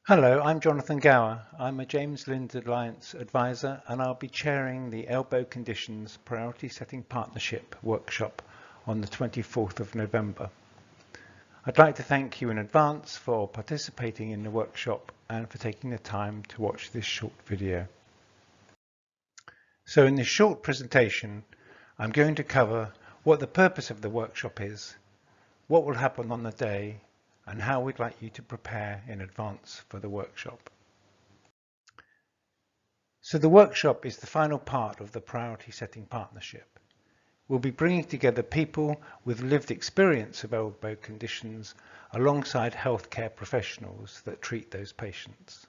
Hello, I'm Jonathan Gower. I'm a James Lind Alliance advisor and I'll be chairing the Elbow Conditions Priority Setting Partnership workshop on the 24th of November. I'd like to thank you in advance for participating in the workshop and for taking the time to watch this short video. So in this short presentation, I'm going to cover what the purpose of the workshop is, what will happen on the day, and how we'd like you to prepare in advance for the workshop. So the workshop is the final part of the Priority Setting Partnership. We'll be bringing together people with lived experience of elbow conditions alongside healthcare professionals that treat those patients.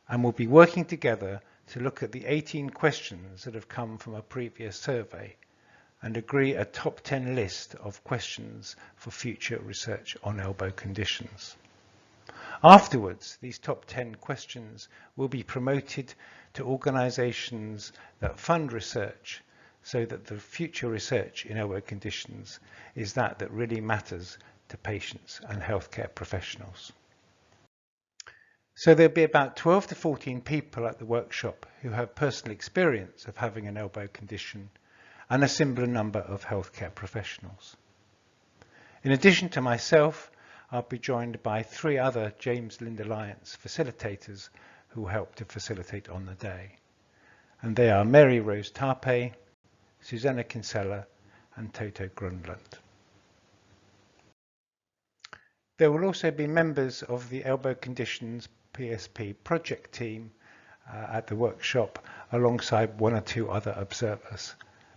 And we'll be working together to look at the 18 questions that have come from a previous survey and agree a top 10 list of questions for future research on elbow conditions. Afterwards, these top 10 questions will be promoted to organisations that fund research so that the future research in elbow conditions is that really matters to patients and healthcare professionals. So there'll be about 12 to 14 people at the workshop who have personal experience of having an elbow condition and a similar number of healthcare professionals. In addition to myself, I'll be joined by 3 other James Lind Alliance facilitators who will help to facilitate on the day. And they are Mary Rose Tarpe, Susanna Kinsella and Toto Grundland. There will also be members of the Elbow Conditions PSP project team at the workshop alongside 1 or 2 other observers,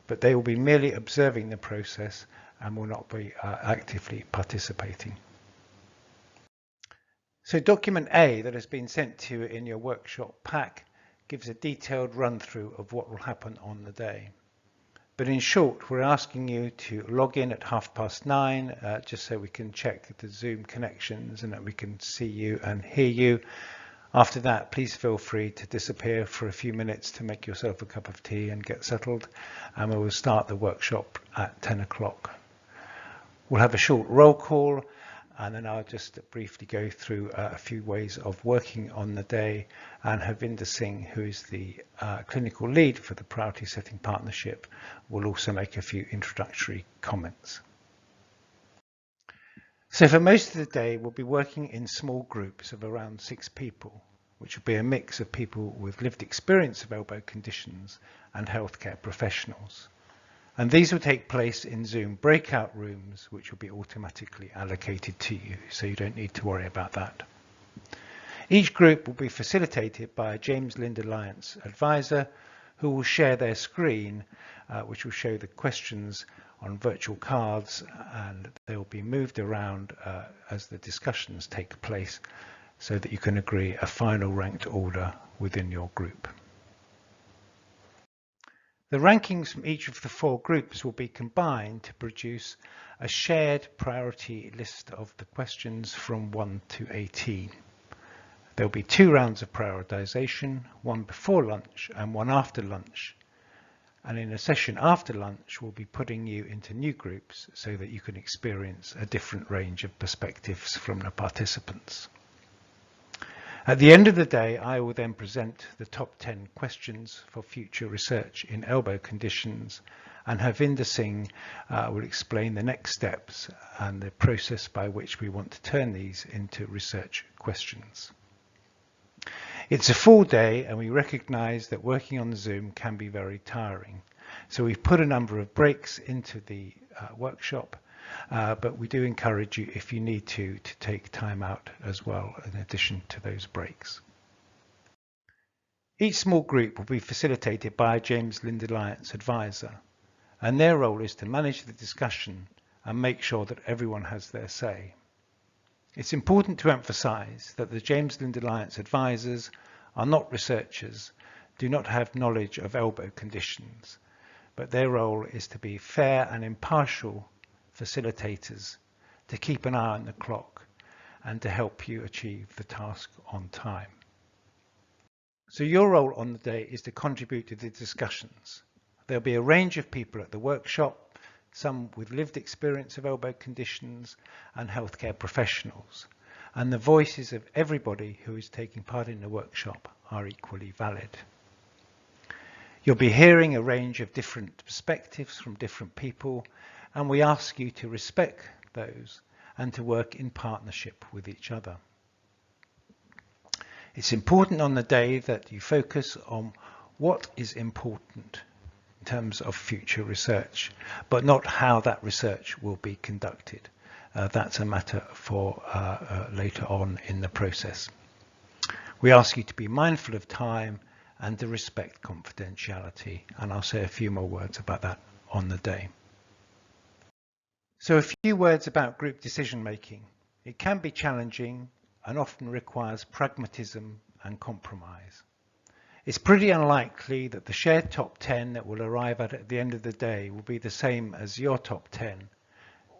but they will be merely observing the process and will not be actively participating. So document A that has been sent to you in your workshop pack gives a detailed run through of what will happen on the day. But in short, we're asking you to log in at 9:30 just so we can check the Zoom connections and that we can see you and hear you. After that, please feel free to disappear for a few minutes to make yourself a cup of tea and get settled, and we will start the workshop at 10 o'clock. We'll have a short roll call, and then I'll just briefly go through a few ways of working on the day, and Harvinder Singh, who is the clinical lead for the Priority Setting Partnership, will also make a few introductory comments. So for most of the day, we'll be working in small groups of around 6 people, which will be a mix of people with lived experience of elbow conditions and healthcare professionals. And these will take place in Zoom breakout rooms, which will be automatically allocated to you, so you don't need to worry about that. Each group will be facilitated by a James Lind Alliance advisor who will share their screen, which will show the questions on virtual cards, and they will be moved around as the discussions take place so that you can agree a final ranked order within your group. The rankings from each of the 4 groups will be combined to produce a shared priority list of the questions from 1 to 18. There will be 2 rounds of prioritization, one before lunch and one after lunch. And in a session after lunch, we'll be putting you into new groups so that you can experience a different range of perspectives from the participants. At the end of the day, I will then present the top 10 questions for future research in elbow conditions, and Harvinder Singh will explain the next steps and the process by which we want to turn these into research questions. It's a full day, and we recognize that working on Zoom can be very tiring. So we've put a number of breaks into the workshop, but we do encourage you, if you need to take time out as well in addition to those breaks. Each small group will be facilitated by a James Lind Alliance advisor, and their role is to manage the discussion and make sure that everyone has their say. It's important to emphasize that the James Lind Alliance advisors are not researchers, do not have knowledge of elbow conditions, but their role is to be fair and impartial facilitators, to keep an eye on the clock and to help you achieve the task on time. So your role on the day is to contribute to the discussions. There'll be a range of people at the workshop, some with lived experience of elbow conditions and healthcare professionals. and the voices of everybody who is taking part in the workshop are equally valid. You'll be hearing a range of different perspectives from different people, and we ask you to respect those and to work in partnership with each other. It's important on the day that you focus on what is important in terms of future research, but not how that research will be conducted. That's a matter for later on in the process. We ask you to be mindful of time and to respect confidentiality, and I'll say a few more words about that on the day. So a few words about group decision making. It can be challenging and often requires pragmatism and compromise. It's pretty unlikely that the shared top 10 that will arrive at the end of the day will be the same as your top 10,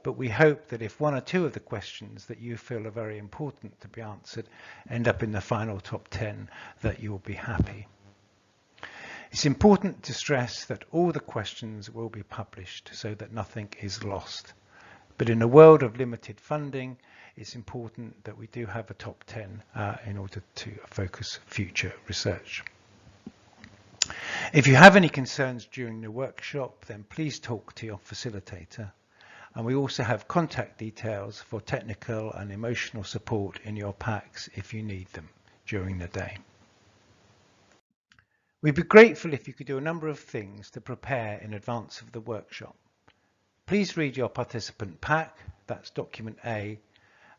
but we hope that if one or two of the questions that you feel are very important to be answered end up in the final top 10, that you will be happy. It's important to stress that all the questions will be published so that nothing is lost. But in a world of limited funding, it's important that we do have a top 10 in order to focus future research. If you have any concerns during the workshop, then please talk to your facilitator. And we also have contact details for technical and emotional support in your packs if you need them during the day. We'd be grateful if you could do a number of things to prepare in advance of the workshop. Please read your participant pack, that's document A,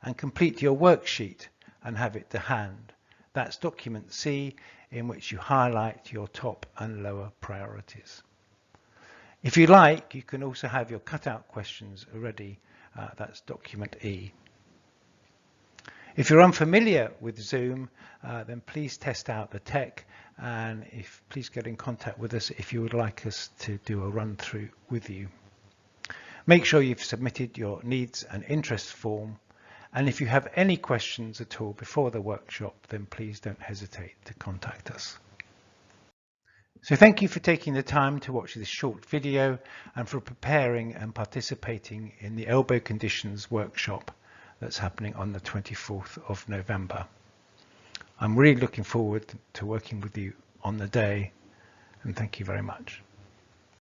and complete your worksheet and have it to hand. That's document C, in which you highlight your top and lower priorities. If you like, you can also have your cutout questions ready, that's document E. If you're unfamiliar with Zoom, then please test out the tech, and please get in contact with us if you would like us to do a run through with you. Make sure you've submitted your needs and interests form, and if you have any questions at all before the workshop, then please don't hesitate to contact us. So thank you for taking the time to watch this short video and for preparing and participating in the elbow conditions workshop that's happening on the 24th of November. I'm really looking forward to working with you on the day, and thank you very much.